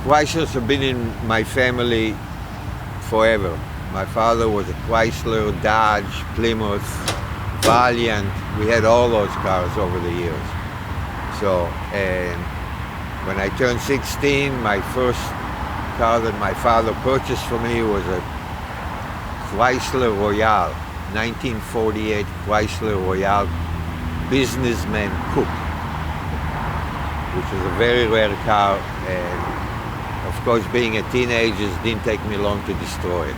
Chryslers have been in my family forever. My father was a Chrysler, Dodge, Plymouth, Valiant. We had all those cars over the years. So, and when I turned 16, my first car that my father purchased for me was a Chrysler Royale, 1948 Chrysler Royale Businessman Coupe, which was a very rare car, and of course, being a teenager, it didn't take me long to destroy it.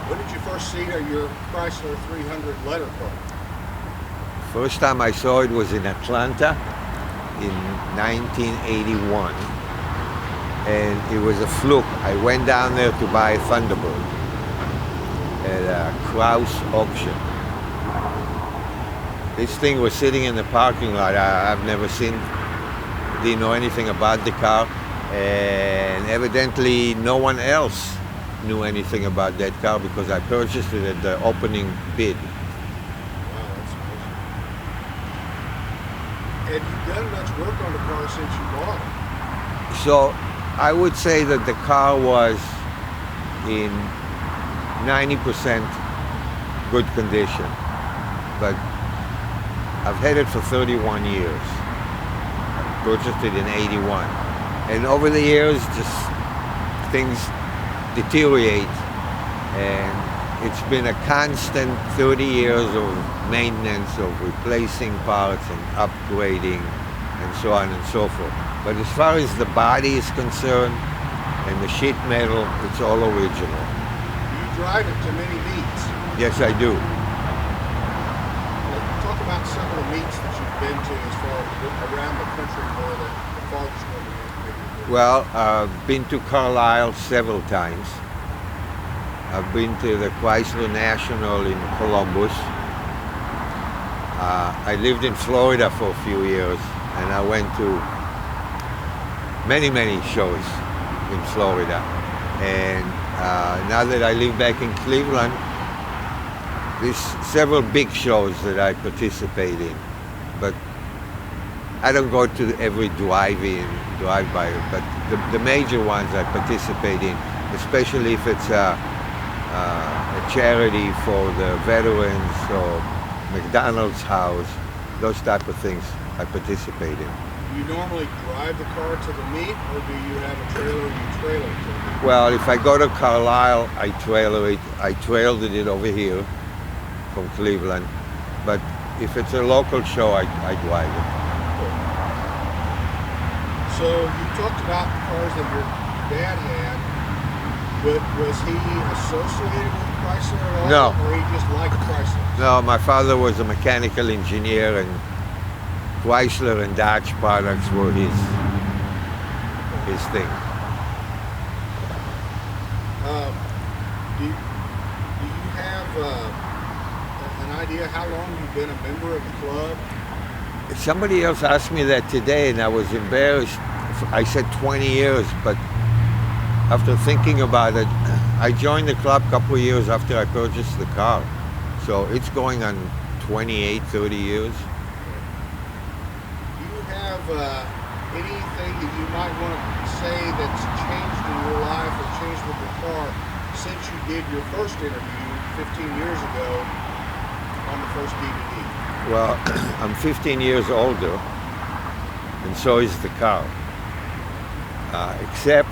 When did you first see your Chrysler 300 letter car? First time I saw it was in Atlanta in 1981, and it was a fluke. I went down there to buy a Thunderbird at a Kraus auction. This thing was sitting in the parking lot. I've never seen, didn't know anything about the car, and evidently no one else knew anything about that car because I purchased it at the opening bid. Wow, that's amazing. And you've done much work on the car since you bought it. So I would say that the car was in 90% good condition, but I've had it for 31 years. I purchased it in 81. And over the years, just things deteriorate, and it's been a constant 30 years of maintenance, of replacing parts and upgrading and so on and so forth. But as far as the body is concerned and the sheet metal, it's all original. You drive it to many meets. Yes, I do. Talk about some of the meets that you've been to as far as around the country, or the farthest one you've been. Well, I've been to Carlisle several times. I've been to the Chrysler National in Columbus. I lived in Florida for a few years, and I went to many shows in Florida. And now that I live back in Cleveland, there's several big shows that I participate in, but I don't go to every drive-by, but the major ones I participate in, especially if it's a charity for the veterans or McDonald's house, those type of things I participate in. Do you normally drive the car to the meet, or do you have a trailer and you trailer it to the meet? Well, if I go to Carlisle, I trailer it. I trailed it over here from Cleveland, but if it's a local show, I drive it. So you talked about the cars that your dad had, but was he associated with Chrysler at all? No. Or he just liked Chrysler? No, my father was a mechanical engineer, and Chrysler and Dodge products were his thing. Do you have an idea how long you've been a member of the club? Somebody else asked me that today, and I was embarrassed. I said 20 years, but after thinking about it, I joined the club a couple of years after I purchased the car. So it's going on 28, 30 years. Do you have anything that you might want to say that's changed in your life or changed with your car since you did your first interview 15 years ago on the first DVD? Well, I'm 15 years older, and so is the car. Except,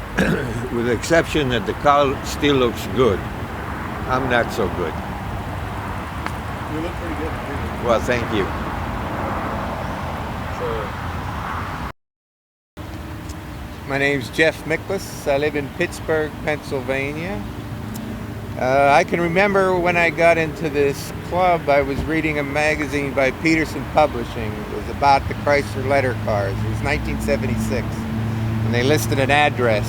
with the exception that the car still looks good, I'm not so good. You look pretty good. Well, thank you. My name's Jeff Micklus. I live in Pittsburgh, Pennsylvania. I can remember when I got into this club, I was reading a magazine by Peterson Publishing. It was about the Chrysler letter cars. It was 1976. And they listed an address.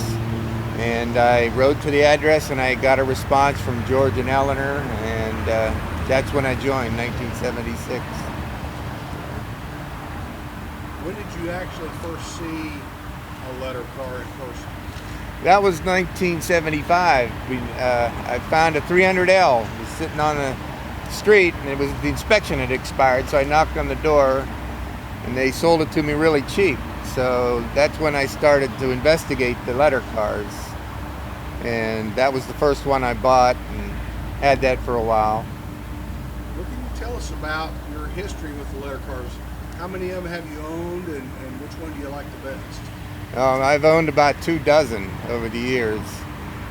And I wrote to the address, and I got a response from George and Eleanor, and that's when I joined, 1976. When did you actually first see a letter car in person? That was 1975. I found a 300L. It was sitting on the street, and it was the inspection had expired, so I knocked on the door, and they sold it to me really cheap. So that's when I started to investigate the letter cars. And that was the first one I bought and had that for a while. What can you tell us about your history with the letter cars? How many of them have you owned, and which one do you like the best? I've owned about 2 dozen over the years.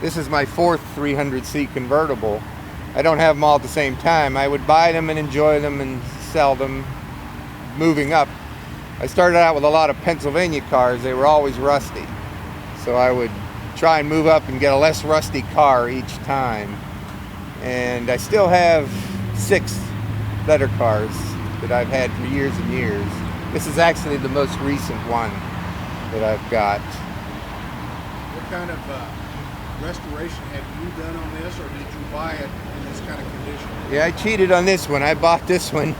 This is my 4th 300C convertible. I don't have them all at the same time. I would buy them and enjoy them and sell them moving up. I started out with a lot of Pennsylvania cars. They were always rusty. So I would try and move up and get a less rusty car each time. And I still have 6 letter cars that I've had for years and years. This is actually the most recent one that I've got. What kind of restoration have you done on this, or did you buy it in this kind of condition? Yeah, I cheated on this one. I bought this one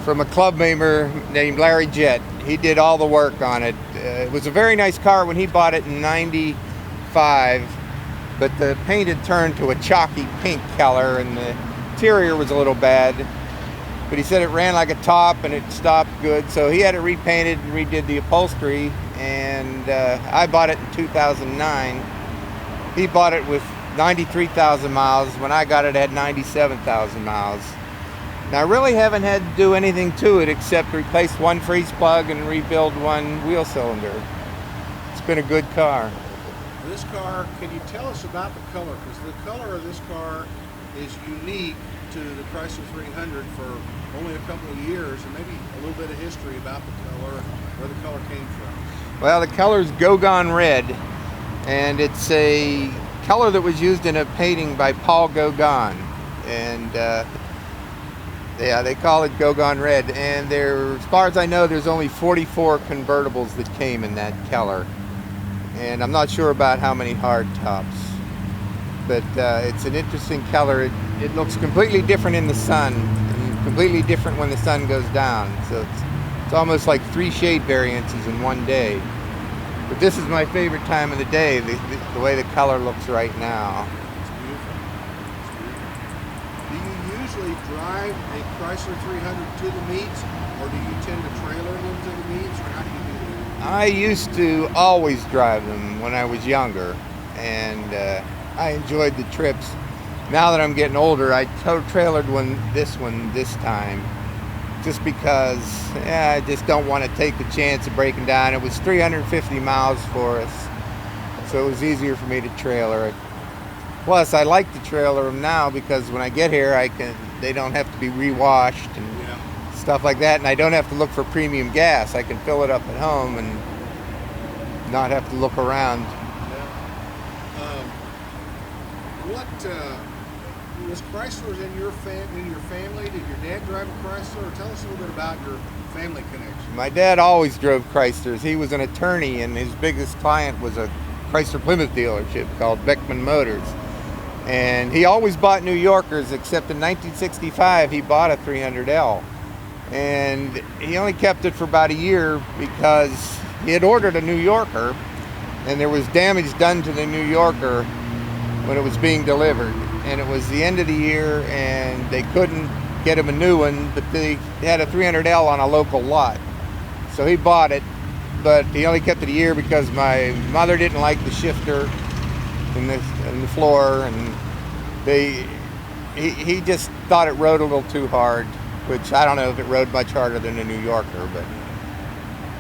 from a club member named Larry Jett. He did all the work on it. It was a very nice car when he bought it in '95, but the paint had turned to a chalky pink color and the interior was a little bad. But he said it ran like a top and it stopped good, so he had it repainted and redid the upholstery, and I bought it in 2009. He bought it with 93,000 miles. When I got it, it had 97,000 miles. Now, I really haven't had to do anything to it except replace one freeze plug and rebuild one wheel cylinder. It's been a good car. This car, can you tell us about the color? Because the color of this car is unique to the Chrysler 300 for only a couple of years, and maybe a little bit of history about the color, where the color came from. Well, the color is Gauguin red, and it's a color that was used in a painting by Paul Gauguin, and yeah, they call it Gauguin red. And there, as far as I know, there's only 44 convertibles that came in that color, and I'm not sure about how many hard tops, but it's an interesting color. It looks completely different in the sun and completely different when the sun goes down, so it's almost like 3 shade variances in one day. But this is my favorite time of the day, the way the color looks right now. It's beautiful. It's beautiful. Do you usually drive a Chrysler 300 to the meets, or do you tend to trailer them to the meets, or how do you do that? I used to always drive them when I was younger, and I enjoyed the trips. Now that I'm getting older, I trailered this one this time, just because I just don't want to take the chance of breaking down. It was 350 miles for us, so it was easier for me to trailer it. Plus, I like to trailer them now because when I get here, they don't have to be rewashed and stuff like that, and I don't have to look for premium gas. I can fill it up at home and not have to look around. Was Chrysler's in your family? Did your dad drive a Chrysler? Or tell us a little bit about your family connection. My dad always drove Chryslers. He was an attorney, and his biggest client was a Chrysler Plymouth dealership called Beckman Motors. And he always bought New Yorkers, except in 1965 he bought a 300L. And he only kept it for about a year because he had ordered a New Yorker, and there was damage done to the New Yorker when it was being delivered. And it was the end of the year, and they couldn't get him a new one, but they had a 300L on a local lot. So he bought it, but he only kept it a year because my mother didn't like the shifter in the floor, and he just thought it rode a little too hard, which I don't know if it rode much harder than a New Yorker,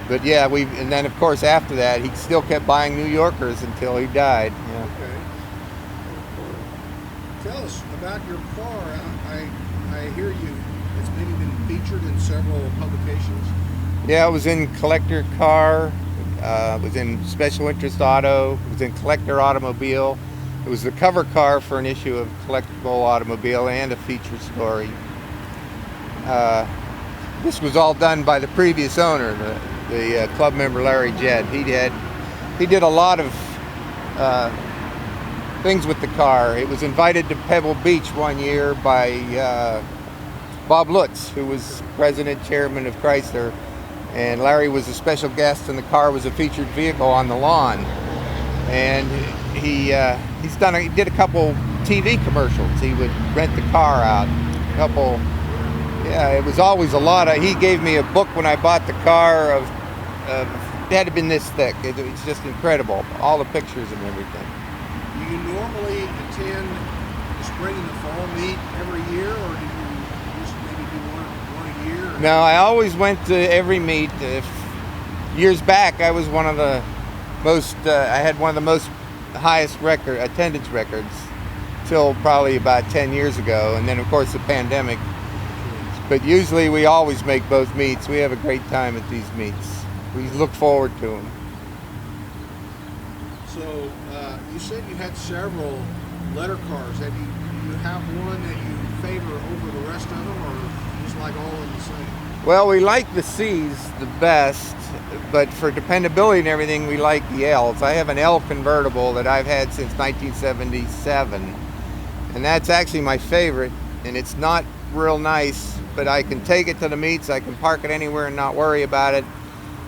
but yeah, and then of course after that he still kept buying New Yorkers until he died. Yeah. Okay. Tell us about your car. I hear it's maybe been featured in several publications. Yeah, it was in Collector Car, it was in Special Interest Auto, it was in Collector Automobile. It was the cover car for an issue of Collectible Automobile and a feature story. This was all done by the previous owner, the club member Larry Jett. He did a lot of things with the car. It was invited to Pebble Beach one year by Bob Lutz, who was president chairman of Chrysler, and Larry was a special guest, and the car was a featured vehicle on the lawn. And he did a couple TV commercials. He would rent the car out. It was always a lot of. He gave me a book when I bought the car of had to been this thick. It's just incredible. All the pictures and everything. Do you normally attend the spring and the fall meet every year, or do you just maybe do one a year? Or? No, I always went to every meet. Years back, I was one of the most. I had one of the most highest attendance records till probably about 10 years ago, and then of course the pandemic. But usually we always make both meets. We have a great time at these meets. We look forward to them. So you said you had several letter cars. Do you have one that you favor over the rest of them, or just like all in the same? Well, we like the C's the best, but for dependability and everything, we like the L's. I have an L convertible that I've had since 1977, and that's actually my favorite, and it's not real nice, but I can take it to the meets, I can park it anywhere and not worry about it.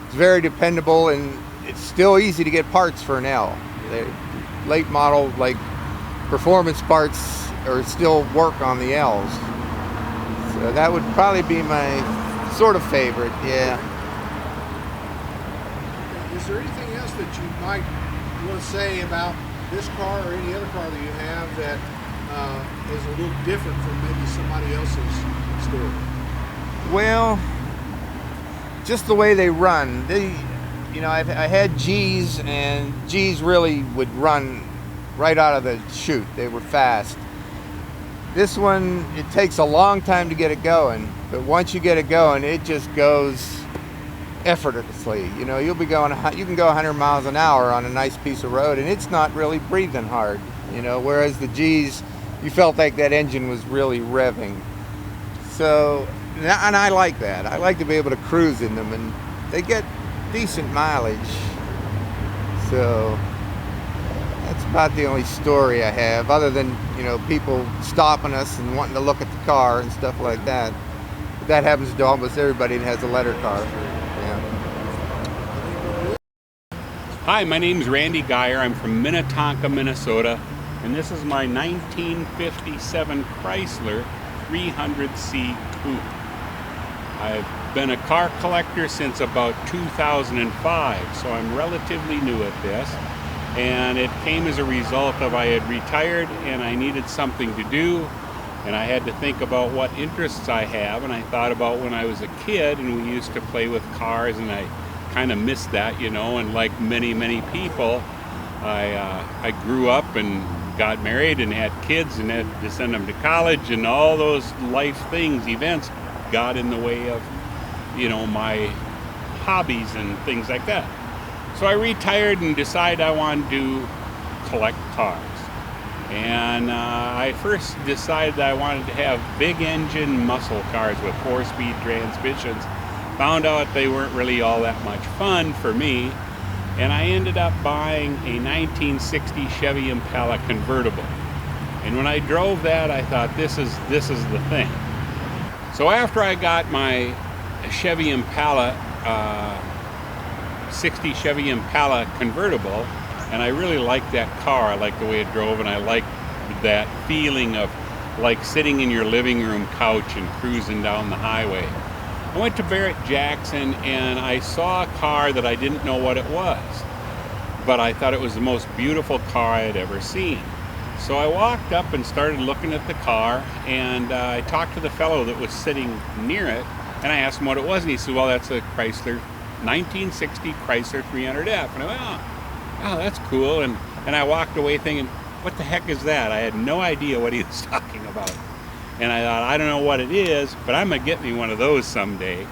It's very dependable, and it's still easy to get parts for an L. The late model, like performance parts, or still work on the L's. So that would probably be my sort of favorite, yeah. Is there anything else that you might want to say about this car or any other car that you have that is a little different from maybe somebody else's story? Well, just the way they run. I had G's, and G's really would run right out of the chute. They were fast. This one, it takes a long time to get it going, but once you get it going, it just goes effortlessly. You know, you can go 100 miles an hour on a nice piece of road, and it's not really breathing hard. You know, whereas the G's, you felt like that engine was really revving. So, and I like that. I like to be able to cruise in them, and they get decent mileage. So that's about the only story I have, other than, people stopping us and wanting to look at the car and stuff like that. But that happens to almost everybody that has a letter car. Yeah. Hi, my name's Randy Guyer. I'm from Minnetonka, Minnesota, and this is my 1957 Chrysler 300C Coupe. I've been a car collector since about 2005, so I'm relatively new at this. And it came as a result of I had retired and I needed something to do, and I had to think about what interests I have, and I thought about when I was a kid and we used to play with cars, and I kind of missed that, and like many people, I grew up and got married and had kids and had to send them to college, and all those life things, events, got in the way of, my hobbies and things like that. So I retired and decided I wanted to collect cars. And I first decided that I wanted to have big engine muscle cars with 4-speed transmissions. Found out they weren't really all that much fun for me. And I ended up buying a 1960 Chevy Impala convertible. And when I drove that, I thought, this is the thing. So after I got my Chevy Impala, 60 Chevy Impala convertible, and I really liked that car. I liked the way it drove, and I liked that feeling of like sitting in your living room couch and cruising down the highway. I went to Barrett-Jackson and I saw a car that I didn't know what it was, but I thought it was the most beautiful car I had ever seen. So I walked up and started looking at the car, and I talked to the fellow that was sitting near it, and I asked him what it was, and he said, well, that's a Chrysler 1960 Chrysler 300F. And I went, oh, that's cool. And I walked away thinking, what the heck is that? I had no idea what he was talking about. And I thought, I don't know what it is, but I'm going to get me one of those someday.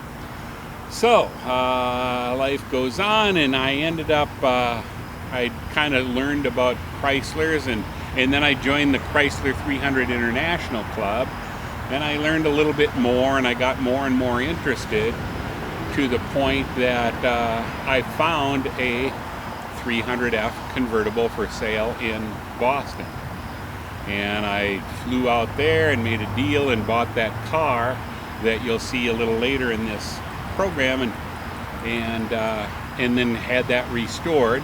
So life goes on, and I ended up, I kind of learned about Chryslers, and then I joined the Chrysler 300 International Club, and I learned a little bit more, and I got more and more interested, to the point that I found a 300F convertible for sale in Boston. And I flew out there and made a deal and bought that car that you'll see a little later in this program, and then had that restored.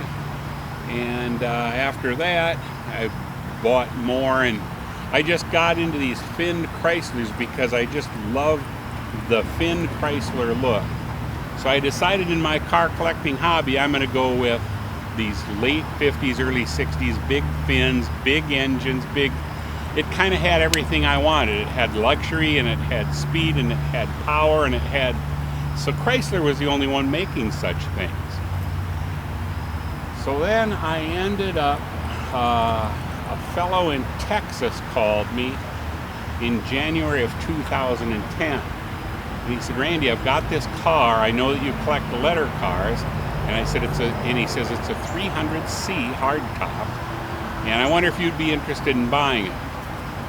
And after that, I bought more, and I just got into these finned Chryslers because I just love the finned Chrysler look. So I decided in my car collecting hobby, I'm going to go with these late 50s, early 60s, big fins, big engines, it kind of had everything I wanted. It had luxury, and it had speed, and it had power, and so Chrysler was the only one making such things. So then I ended up, a fellow in Texas called me in January of 2010. And he said, Randy, I've got this car. I know that you collect letter cars. And I said, and he says, it's a 300C hardtop. And I wonder if you'd be interested in buying it.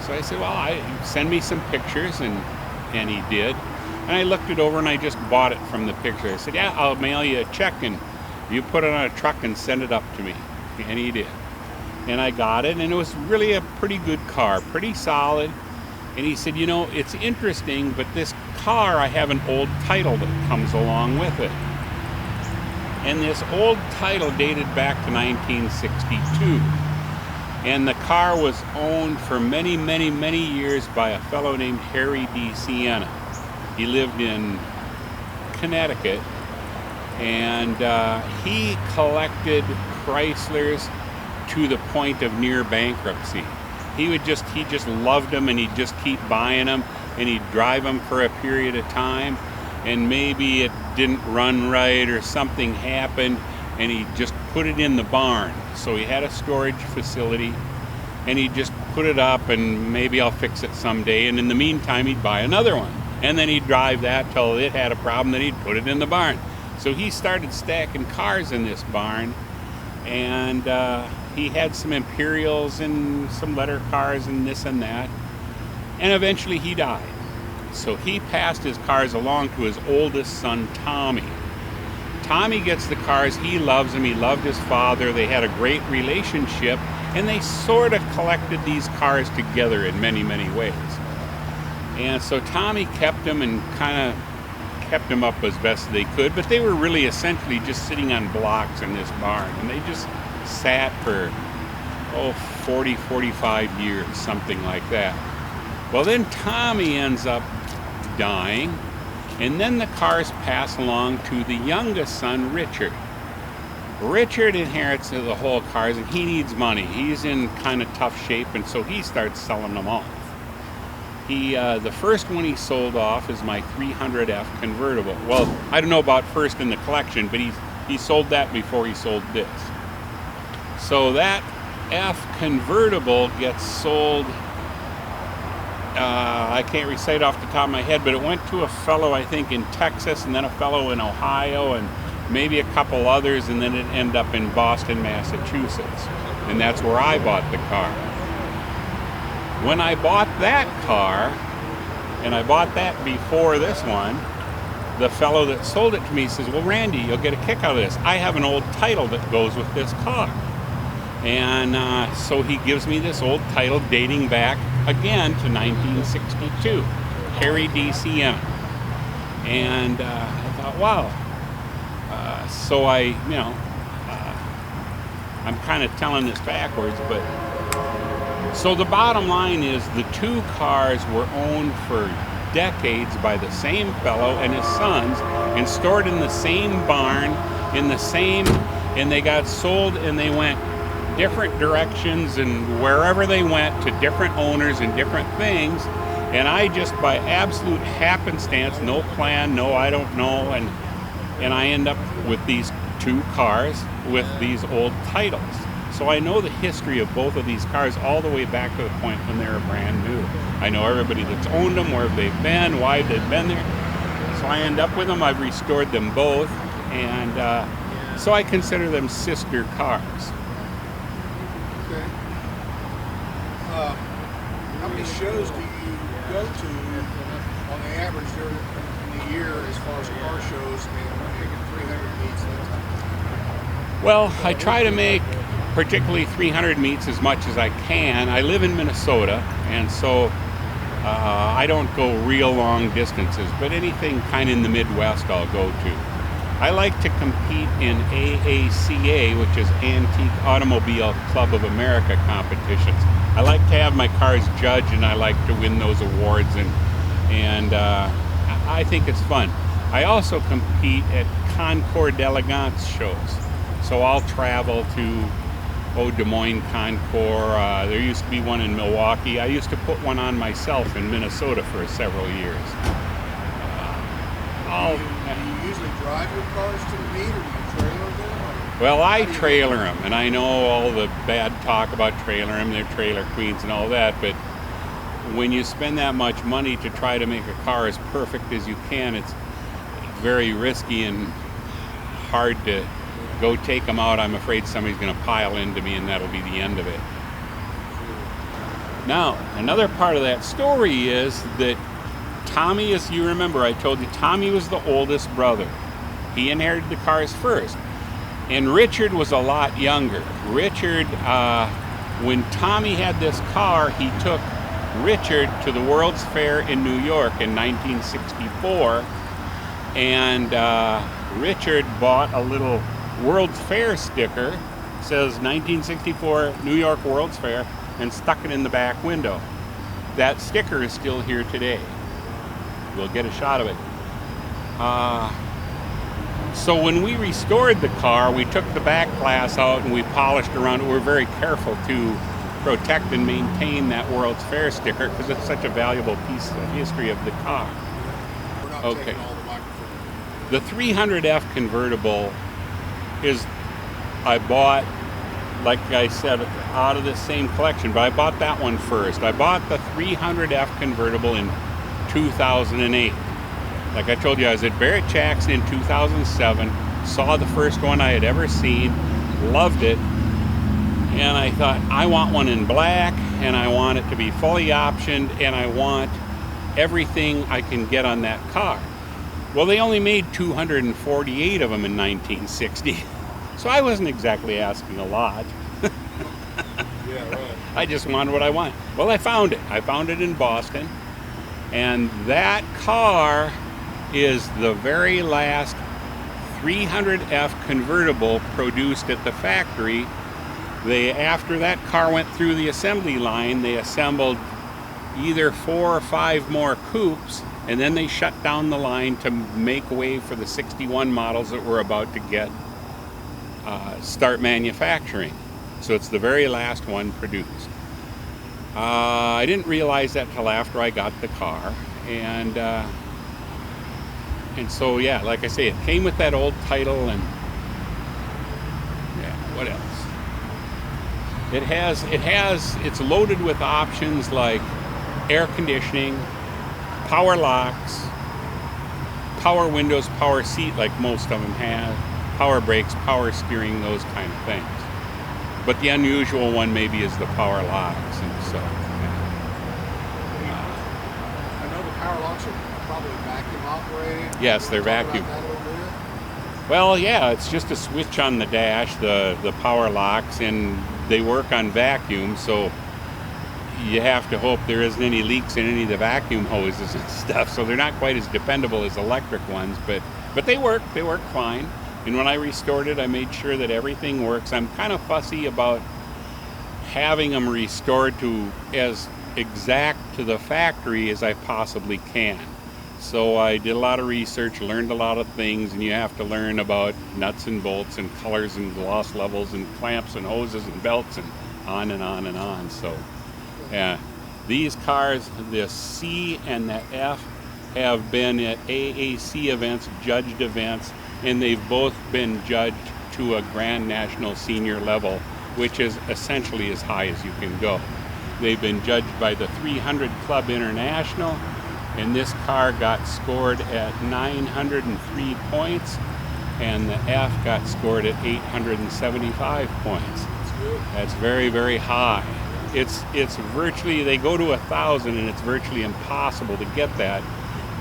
So I said, well, send me some pictures. And he did. And I looked it over and I just bought it from the picture. I said, yeah, I'll mail you a check and you put it on a truck and send it up to me. And he did. And I got it, and it was really a pretty good car, pretty solid. And he said, you know, it's interesting, but this car, I have an old title that comes along with it. And this old title dated back to 1962. And the car was owned for many, many, many years by a fellow named Harry D. Sienna. He lived in Connecticut, and he collected Chryslers to the point of near bankruptcy. He just loved them, and he'd just keep buying them, and he'd drive them for a period of time, and maybe it didn't run right or something happened, and he just put it in the barn. So he had a storage facility, and he'd just put it up, and maybe I'll fix it someday, and in the meantime he'd buy another one, and then he'd drive that till it had a problem, then he'd put it in the barn. So he started stacking cars in this barn, and he had some Imperials and some letter cars and this and that, and eventually he died. So he passed his cars along to his oldest son, Tommy. Tommy gets the cars, he loves them, he loved his father, they had a great relationship, and they sort of collected these cars together in many, many ways. And so Tommy kept them and kind of kept them up as best they could, but they were really essentially just sitting on blocks in this barn, and they just sat for 40, 45 years, something like that. Well, then Tommy ends up dying, and then the cars pass along to the youngest son, Richard. Richard inherits the whole cars, and he needs money. He's in kind of tough shape, and so he starts selling them off. The first one he sold off is my 300F convertible. Well, I don't know about first in the collection, but he sold that before he sold this. So that F convertible gets sold, I can't recite off the top of my head, but it went to a fellow, I think, in Texas, and then a fellow in Ohio, and maybe a couple others, and then it ended up in Boston, Massachusetts. And that's where I bought the car. When I bought that car, and I bought that before this one, the fellow that sold it to me says, well, Randy, you'll get a kick out of this. I have an old title that goes with this car. And so he gives me this old title dating back again to 1962, Harry D. Sienna. And I thought, wow. So I'm kind of telling this backwards, but so the bottom line is the two cars were owned for decades by the same fellow and his sons, and stored in the same barn, and they got sold, and they went different directions, and wherever they went to different owners and different things. And I just, by absolute happenstance, no plan, no I don't know, and I end up with these two cars with these old titles. So I know the history of both of these cars all the way back to the point when they were brand new. I know everybody that's owned them, where they've been, why they've been there. So I end up with them. I've restored them both, and so I consider them sister cars. Okay. How many shows do you go to on the average during the year as far as car shows, and I'm thinking 300 meets? Well, I try to make particularly 300 meets as much as I can. I live in Minnesota, and so I don't go real long distances, but anything kind of in the Midwest I'll go to. I like to compete in AACA, which is Antique Automobile Club of America competitions. I like to have my cars judged, and I like to win those awards, and I think it's fun. I also compete at Concours d'Elegance shows. So I'll travel to Des Moines Concours. There used to be one in Milwaukee. I used to put one on myself in Minnesota for several years. Do you usually drive your cars to the meet, or do you trailer them? Or Well, I trailer them, and I know all the bad talk about trailer them. They're trailer queens and all that, but when you spend that much money to try to make a car as perfect as you can, it's very risky and hard to go take them out. I'm afraid somebody's going to pile into me, and that'll be the end of it. Now, another part of that story is that Tommy, as you remember, I told you, Tommy was the oldest brother. He inherited the cars first. And Richard was a lot younger. Richard, when Tommy had this car, he took Richard to the World's Fair in New York in 1964. And Richard bought a little World's Fair sticker, says 1964 New York World's Fair, and stuck it in the back window. That sticker is still here today. We'll get a shot of it. So when we restored the car, we took the back glass out and we polished around it. We're very careful to protect and maintain that World's Fair sticker because it's such a valuable piece of history of the car. we're not Okay. taking all the microphone. The 300F convertible is, I bought, like I said, out of the same collection, but I bought that one first. I bought the 300F convertible in 2008. Like I told you, I was at Barrett Jackson in 2007, saw the first one I had ever seen, loved it, and I thought, I want one in black, and I want it to be fully optioned, and I want everything I can get on that car. Well, they only made 248 of them in 1960, so I wasn't exactly asking a lot. Yeah, right. I just wanted what I want. Well, I found it. I found it in Boston, and that car is the very last 300F convertible produced at the factory. After that car went through the assembly line, they assembled either 4 or 5 more coupes, and then they shut down the line to make way for the 61 models that were about to start manufacturing. So it's the very last one produced. I didn't realize that till after I got the car, and so yeah, like I say, it came with that old title, and yeah, what else? It's loaded with options like air conditioning, power locks, power windows, power seat, like most of them have, power brakes, power steering, those kind of things. But the unusual one maybe is the power locks, and so. I know the power locks are probably vacuum operated. Yes, they're Talk vacuum. about that a little bit. Well, yeah, it's just a switch on the dash, the power locks, and they work on vacuum, so you have to hope there isn't any leaks in any of the vacuum hoses and stuff. So they're not quite as dependable as electric ones, but they work fine. And when I restored it, I made sure that everything works. I'm kind of fussy about having them restored to as exact to the factory as I possibly can. So I did a lot of research, learned a lot of things, and you have to learn about nuts and bolts and colors and gloss levels and clamps and hoses and belts and on and on and on. So these cars, the C and the F, have been at AAC events, judged events, and they've both been judged to a Grand National Senior level, which is essentially as high as you can go. They've been judged by the 300 Club International, and this car got scored at 903 points, and the F got scored at 875 points. That's good. That's very, very high. It's virtually, they go to 1,000, and it's virtually impossible to get that,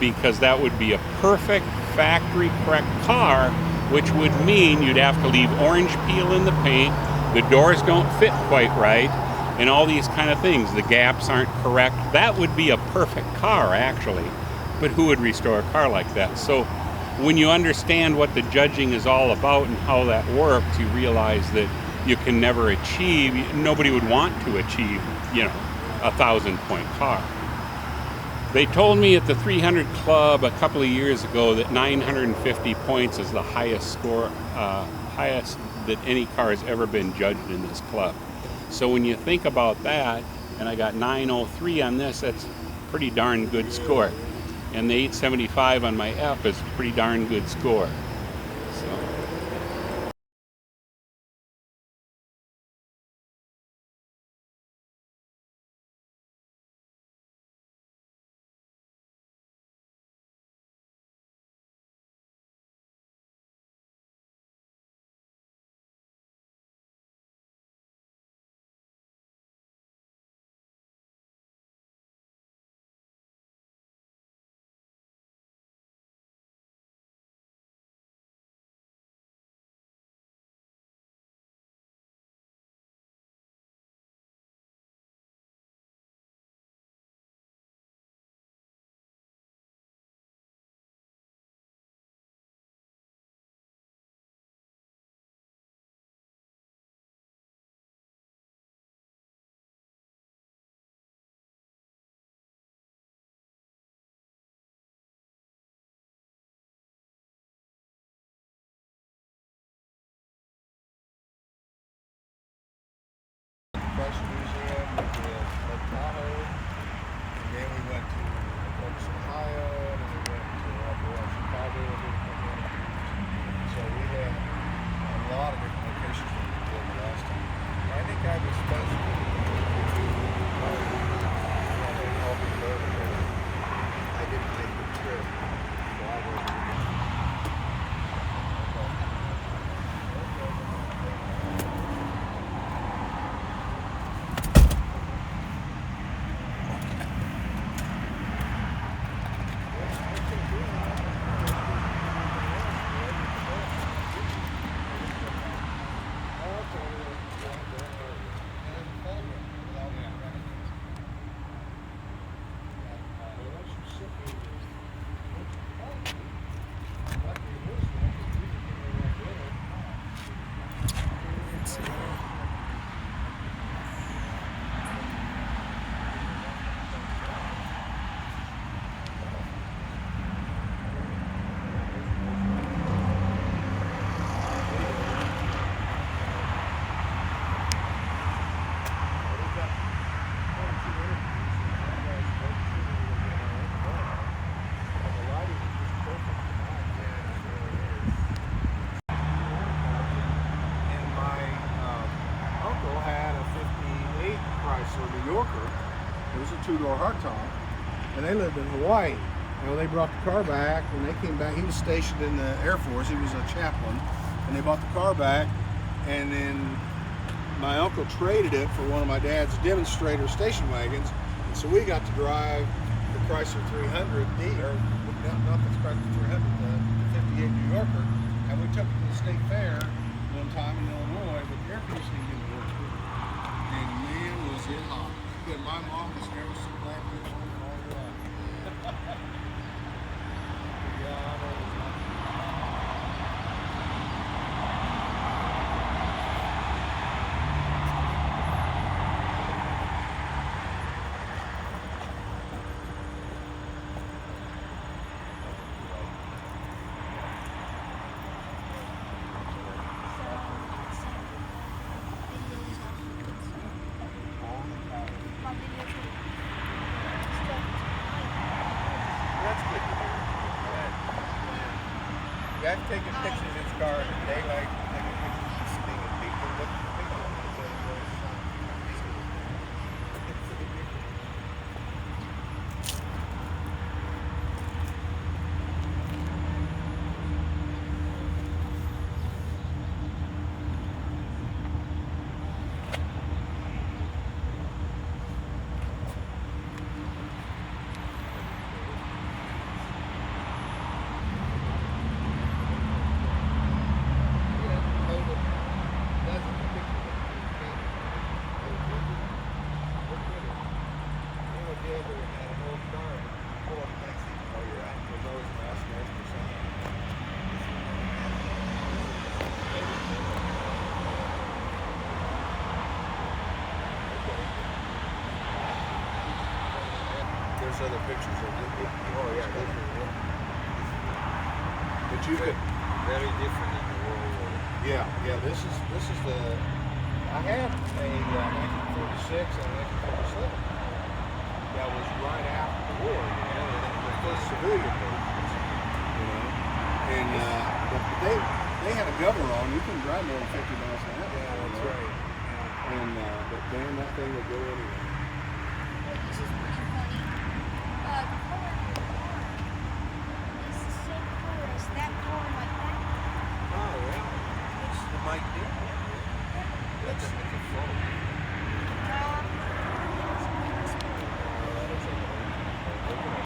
because that would be a perfect factory correct car, which would mean you'd have to leave orange peel in the paint, the doors don't fit quite right, and all these kind of things. The gaps aren't correct. That would be a perfect car, actually. But who would restore a car like that? So when you understand what the judging is all about and how that works, you realize that you can never nobody would want to achieve, 1,000-point car. They told me at the 300 Club a couple of years ago that 950 points is the highest score, highest that any car has ever been judged in this club. So when you think about that, and I got 903 on this, that's a pretty darn good score. And the 875 on my F is a pretty darn good score. So. Chrysler Museum, we did Lake Tahoe, and then we went to Columbus, Ohio, and then we went to Chicago and did a couple of interviews. So we had a lot of different locations that we did the last time. I think I was supposed to I didn't make the trip, so I wasn't. New Yorker. It was a two-door hardtop, and they lived in Hawaii. They brought the car back. When they came back, he was stationed in the Air Force. He was a chaplain, and they bought the car back. And then my uncle traded it for one of my dad's demonstrator station wagons, and so we got to drive the Chrysler 300D, or not the Chrysler 300, the 58 New Yorker, and we took it to the state fair one time in Illinois with air conditioning unit working. And man, was it hot. And my mom was never so glad to get home in all her life. Yeah, I know it was hot. I've taken pictures of this car in the daylight, taking pictures of this thing, and people look at the picture and say, us other pictures of it. Oh yeah, this is But you could, very different in the World War. yeah. This is the. I had a 1946 and a 1947. That was right after the war, and it was the first civilian versions, And but they had a governor on. You couldn't drive more than 50 miles an hour. Yeah, that's right. And but damn, that thing would go anywhere. This is